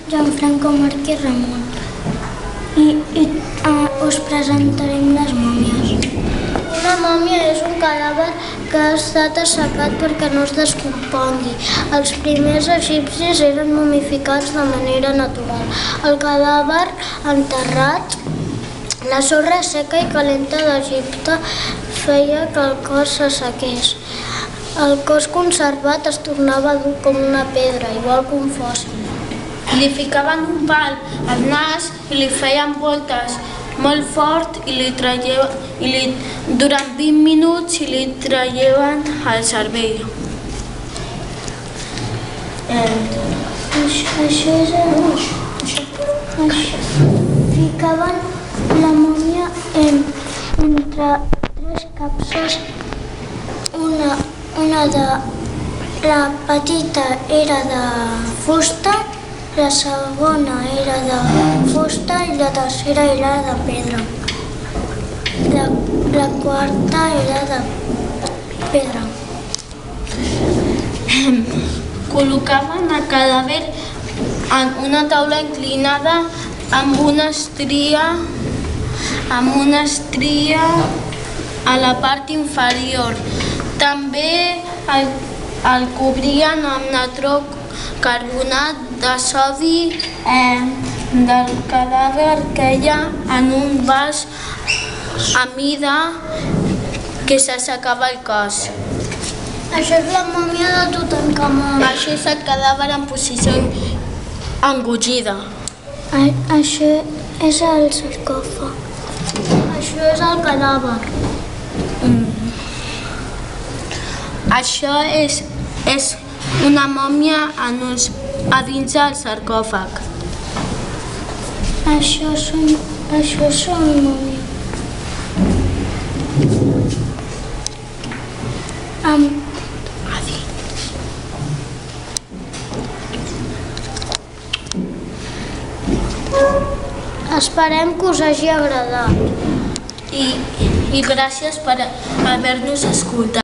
Gianfranco, Marc i Ramon. I us presentarem les mòmies. Una mòmia és un cadàver que ha estat assecat perquè no es descompongui. Els primers egipcis eren momificats de manera natural. El cadàver enterrat, la sorra seca i calenta d'Egipte feia que el cos s'assequés. El cos conservat es tornava dur com una pedra, igual que un fòssil. Li ficaven un pal al nas i li feien voltes molt fort i durant 20 minuts li traieven el cervell. Ficaven la mòmia entre tres capses. La petita era de fusta, la segona era de fusta i la tercera era de pedra. La quarta era de pedra. Col·locaven el cadàver en una taula inclinada amb una estria a la part inferior. També el cobrien amb nitrocarbonat de sodi del cadàver que hi ha en un vas a mida que s'assecava el cos. Això és la mòmia de Tutankamon. Això és el cadàver en posició engogida. Això és el sarcòfag. Això és el cadàver. Això és una mòmia a dins del sarcòfag. Això són mòmies. Esperem que us hagi agradat. I gràcies per haver-nos escoltat.